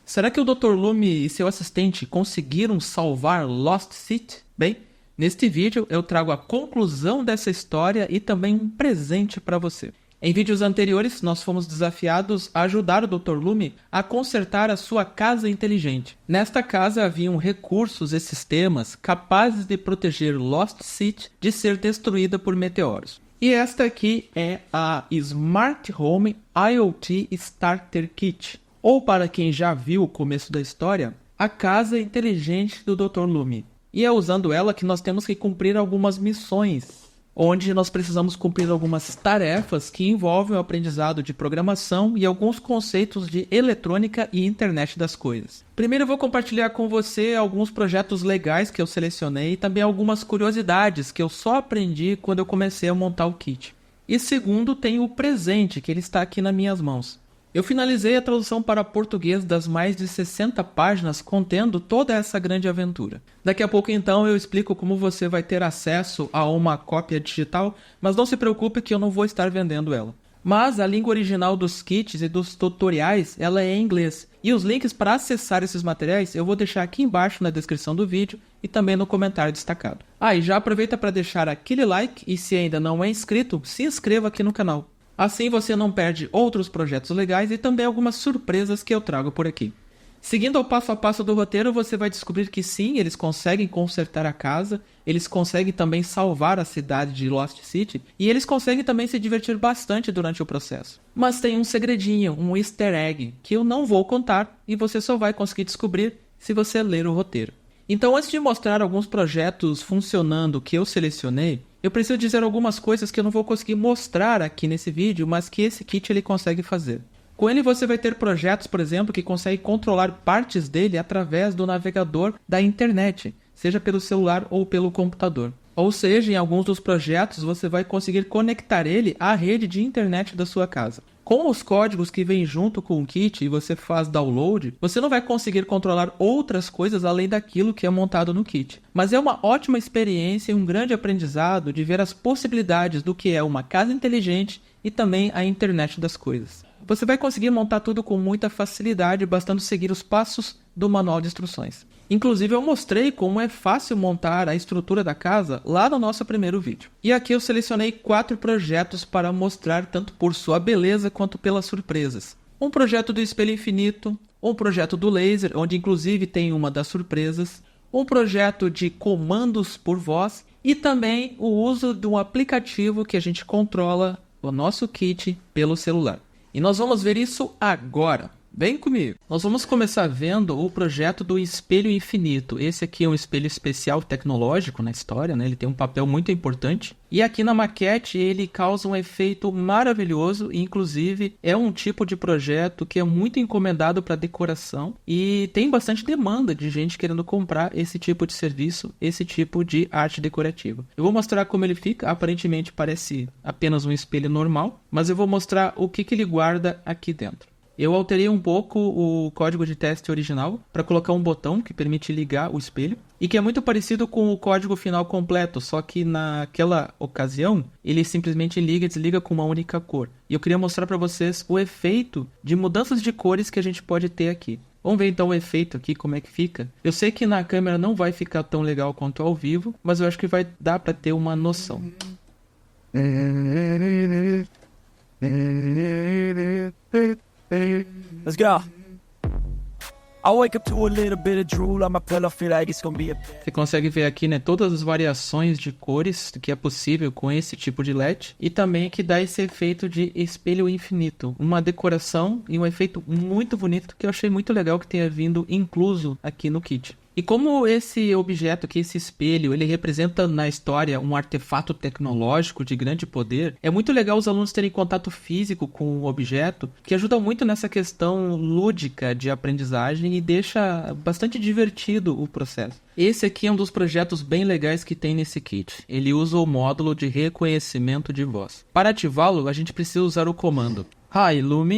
Será que o Dr. Lume e seu assistente conseguiram salvar Lost City? Bem, neste vídeo eu trago a conclusão dessa história e também um presente para você. Em vídeos anteriores, nós fomos desafiados a ajudar o Dr. Lume a consertar a sua casa inteligente. Nesta casa haviam recursos e sistemas capazes de proteger Lost City de ser destruída por meteoros. E esta aqui é a Smart Home IoT Starter Kit, ou para quem já viu o começo da história, a casa inteligente do Dr. Lume. E é usando ela que nós temos que cumprir algumas missões, onde nós precisamos cumprir algumas tarefas que envolvem o aprendizado de programação e alguns conceitos de eletrônica e internet das coisas. Primeiro eu vou compartilhar com você alguns projetos legais que eu selecionei e também algumas curiosidades que eu só aprendi quando eu comecei a montar o kit. E segundo, tem o presente, que ele está aqui nas minhas mãos. Eu finalizei a tradução para português das mais de 60 páginas contendo toda essa grande aventura. Daqui a pouco então eu explico como você vai ter acesso a uma cópia digital, mas não se preocupe que eu não vou estar vendendo ela. Mas a língua original dos kits e dos tutoriais ela é em inglês. E os links para acessar esses materiais eu vou deixar aqui embaixo na descrição do vídeo e também no comentário destacado. E já aproveita para deixar aquele like e se ainda não é inscrito, se inscreva aqui no canal. Assim você não perde outros projetos legais e também algumas surpresas que eu trago por aqui. Seguindo o passo a passo do roteiro, você vai descobrir que sim, eles conseguem consertar a casa, eles conseguem também salvar a cidade de Lost City e eles conseguem também se divertir bastante durante o processo. Mas tem um segredinho, um easter egg, que eu não vou contar e você só vai conseguir descobrir se você ler o roteiro. Então, antes de mostrar alguns projetos funcionando que eu selecionei, eu preciso dizer algumas coisas que eu não vou conseguir mostrar aqui nesse vídeo, mas que esse kit ele consegue fazer. Com ele você vai ter projetos, por exemplo, que conseguem controlar partes dele através do navegador da internet, seja pelo celular ou pelo computador. Ou seja, em alguns dos projetos você vai conseguir conectar ele à rede de internet da sua casa. Com os códigos que vêm junto com o kit e você faz download, você não vai conseguir controlar outras coisas além daquilo que é montado no kit. Mas é uma ótima experiência e um grande aprendizado de ver as possibilidades do que é uma casa inteligente e também a internet das coisas. Você vai conseguir montar tudo com muita facilidade, bastando seguir os passos do manual de instruções. Inclusive eu mostrei como é fácil montar a estrutura da casa lá no nosso primeiro vídeo. E aqui eu selecionei 4 projetos para mostrar tanto por sua beleza quanto pelas surpresas. Um projeto do espelho infinito, um projeto do laser, onde inclusive tem uma das surpresas, um projeto de comandos por voz e também o uso de um aplicativo que a gente controla o nosso kit pelo celular. E nós vamos ver isso agora. Vem comigo! Nós vamos começar vendo o projeto do espelho infinito. Esse aqui é um espelho especial tecnológico na história, né? Ele tem um papel muito importante. E aqui na maquete ele causa um efeito maravilhoso e inclusive é um tipo de projeto que é muito encomendado para decoração e tem bastante demanda de gente querendo comprar esse tipo de serviço, esse tipo de arte decorativa. Eu vou mostrar como ele fica, aparentemente parece apenas um espelho normal, mas eu vou mostrar o que ele guarda aqui dentro. Eu alterei um pouco o código de teste original para colocar um botão que permite ligar o espelho e que é muito parecido com o código final completo, só que naquela ocasião ele simplesmente liga e desliga com uma única cor. E eu queria mostrar para vocês o efeito de mudanças de cores que a gente pode ter aqui. Vamos ver então o efeito aqui, como é que fica. Eu sei que na câmera não vai ficar tão legal quanto ao vivo, mas eu acho que vai dar para ter uma noção. Let's go. I wake up to a little bit of drool on my pillow, feel like it's gonna be a... Você consegue ver aqui, né, todas as variações de cores que é possível com esse tipo de LED e também que dá esse efeito de espelho infinito, uma decoração e um efeito muito bonito que eu achei muito legal que tenha vindo incluso aqui no kit. E como esse objeto aqui, esse espelho, ele representa na história um artefato tecnológico de grande poder, é muito legal os alunos terem contato físico com o objeto, que ajuda muito nessa questão lúdica de aprendizagem e deixa bastante divertido o processo. Esse aqui é um dos projetos bem legais que tem nesse kit. Ele usa o módulo de reconhecimento de voz. Para ativá-lo, a gente precisa usar o comando Hi, Lume.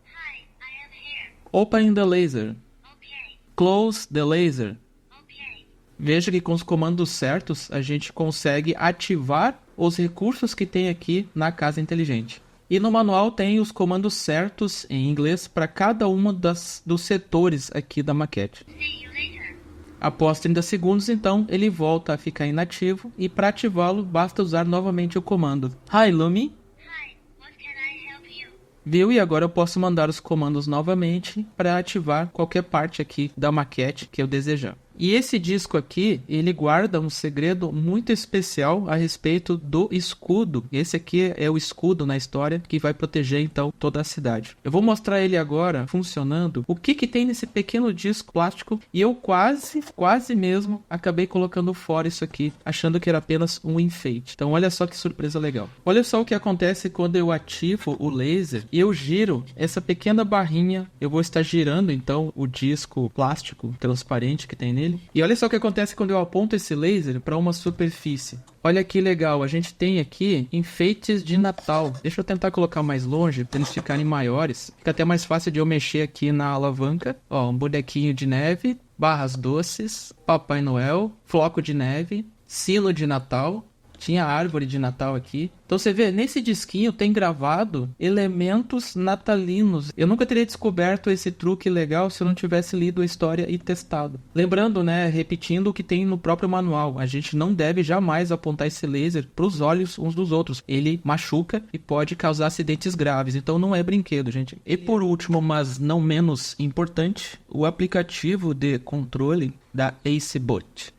Hi, I am here. Open the laser. Okay, Close the laser. okay. Veja que com os comandos certos a gente consegue ativar os recursos que tem aqui na casa inteligente. E no manual tem os comandos certos em inglês para cada uma dos setores aqui da maquete. See you later. Após 30 segundos, então, ele volta a ficar inativo e para ativá-lo basta usar novamente o comando Hi Lumi. Hi, what can I help you? Viu? E agora eu posso mandar os comandos novamente para ativar qualquer parte aqui da maquete que eu desejar. E esse disco aqui, ele guarda um segredo muito especial a respeito do escudo. Esse aqui é o escudo na história que vai proteger então toda a cidade. Eu vou mostrar ele agora funcionando. O que tem nesse pequeno disco plástico e eu quase mesmo acabei colocando fora isso aqui, achando que era apenas um enfeite. Então olha só que surpresa legal. Olha só o que acontece quando eu ativo o laser e eu giro essa pequena barrinha. Eu vou estar girando então o disco plástico transparente que tem nele. E olha só o que acontece quando eu aponto esse laser para uma superfície. Olha que legal, a gente tem aqui enfeites de Natal. Deixa eu tentar colocar mais longe para eles ficarem maiores. Fica até mais fácil de eu mexer aqui na alavanca. Ó, um bonequinho de neve, barras doces, Papai Noel, floco de neve, sino de Natal. Tinha árvore de Natal aqui. Então você vê, nesse disquinho tem gravado elementos natalinos. Eu nunca teria descoberto esse truque legal se eu não tivesse lido a história e testado. Lembrando, né, repetindo o que tem no próprio manual. A gente não deve jamais apontar esse laser para os olhos uns dos outros. Ele machuca e pode causar acidentes graves. Então não é brinquedo, gente. E por último, mas não menos importante, o aplicativo de controle da AceBot.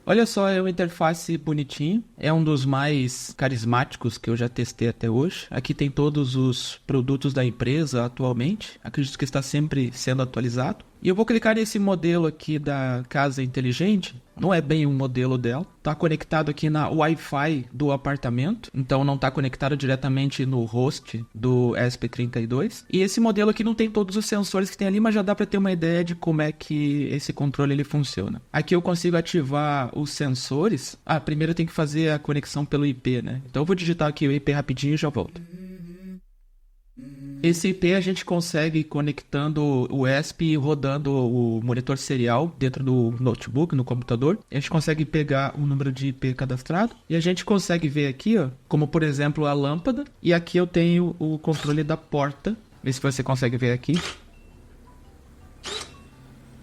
Olha só, é uma interface bonitinho, é um dos mais carismáticos que eu já testei até hoje. Aqui tem todos os produtos da empresa atualmente, acredito que está sempre sendo atualizado. E eu vou clicar nesse modelo aqui da casa inteligente, não é bem um modelo dela, está conectado aqui na Wi-Fi do apartamento, então não está conectado diretamente no host do ESP32. E esse modelo aqui não tem todos os sensores que tem ali, mas já dá para ter uma ideia de como é que esse controle ele funciona. Aqui eu consigo ativar os sensores. Primeiro eu tenho que fazer a conexão pelo IP, né? Então eu vou digitar aqui o IP rapidinho e já volto. Esse IP a gente consegue conectando o ESP e rodando o monitor serial dentro do notebook, no computador. A gente consegue pegar o número de IP cadastrado e a gente consegue ver aqui, ó, como por exemplo a lâmpada. E aqui eu tenho o controle da porta. Vê se você consegue ver aqui.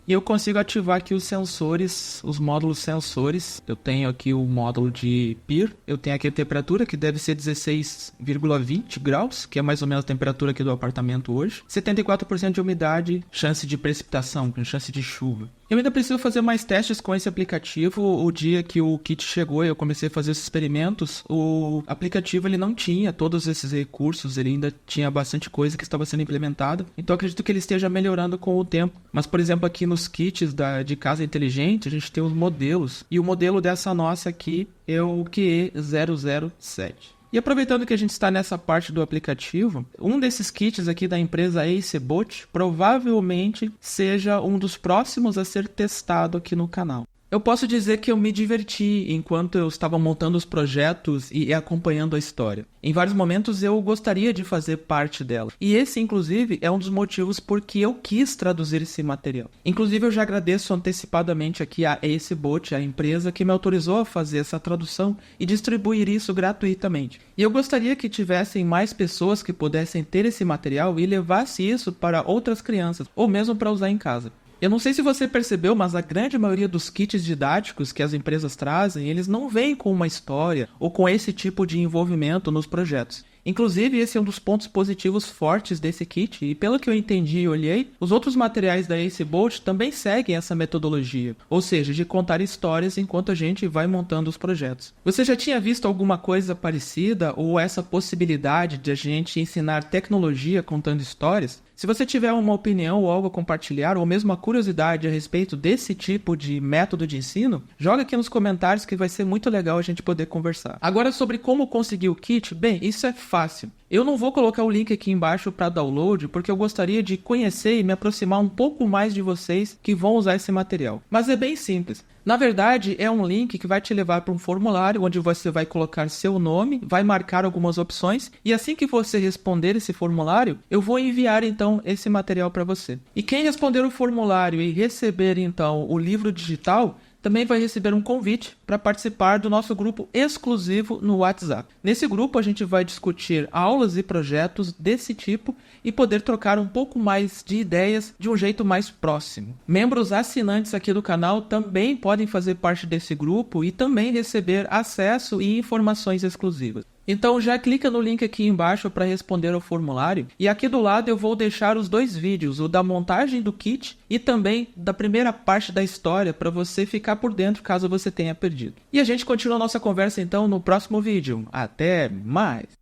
E eu consigo ativar aqui os sensores, os módulos sensores. Eu tenho aqui o módulo de PIR. Eu tenho aqui a temperatura, que deve ser 16,20 graus, que é mais ou menos a temperatura aqui do apartamento hoje. 74% de umidade, chance de precipitação, chance de chuva. Eu ainda preciso fazer mais testes com esse aplicativo. O dia que o kit chegou e eu comecei a fazer os experimentos, o aplicativo ele não tinha todos esses recursos, ele ainda tinha bastante coisa que estava sendo implementada. Então acredito que ele esteja melhorando com o tempo. Mas, por exemplo, aqui nos kits de casa inteligente, a gente tem os modelos. E o modelo dessa nossa aqui é o QE007. E aproveitando que a gente está nessa parte do aplicativo, um desses kits aqui da empresa AceBot provavelmente seja um dos próximos a ser testado aqui no canal. Eu posso dizer que eu me diverti enquanto eu estava montando os projetos e acompanhando a história. Em vários momentos eu gostaria de fazer parte dela. E esse, inclusive, é um dos motivos por que eu quis traduzir esse material. Inclusive, eu já agradeço antecipadamente aqui a AceBot, a empresa que me autorizou a fazer essa tradução e distribuir isso gratuitamente. E eu gostaria que tivessem mais pessoas que pudessem ter esse material e levasse isso para outras crianças, ou mesmo para usar em casa. Eu não sei se você percebeu, mas a grande maioria dos kits didáticos que as empresas trazem, eles não vêm com uma história ou com esse tipo de envolvimento nos projetos. Inclusive, esse é um dos pontos positivos fortes desse kit, e pelo que eu entendi e olhei, os outros materiais da AceBot também seguem essa metodologia, ou seja, de contar histórias enquanto a gente vai montando os projetos. Você já tinha visto alguma coisa parecida, ou essa possibilidade de a gente ensinar tecnologia contando histórias? Se você tiver uma opinião ou algo a compartilhar, ou mesmo uma curiosidade a respeito desse tipo de método de ensino, joga aqui nos comentários que vai ser muito legal a gente poder conversar. Agora, sobre como conseguir o kit, bem, isso é fácil. Eu não vou colocar o link aqui embaixo para download, porque eu gostaria de conhecer e me aproximar um pouco mais de vocês que vão usar esse material. Mas é bem simples. Na verdade, é um link que vai te levar para um formulário onde você vai colocar seu nome, vai marcar algumas opções, e assim que você responder esse formulário, eu vou enviar então esse material para você. E quem responder o formulário e receber então o livro digital, também vai receber um convite para participar do nosso grupo exclusivo no WhatsApp. Nesse grupo a gente vai discutir aulas e projetos desse tipo e poder trocar um pouco mais de ideias de um jeito mais próximo. Membros assinantes aqui do canal também podem fazer parte desse grupo e também receber acesso e informações exclusivas. Então já clica no link aqui embaixo para responder ao formulário, e aqui do lado eu vou deixar os dois vídeos, o da montagem do kit e também da primeira parte da história, para você ficar por dentro caso você tenha perdido. E a gente continua a nossa conversa então no próximo vídeo. Até mais!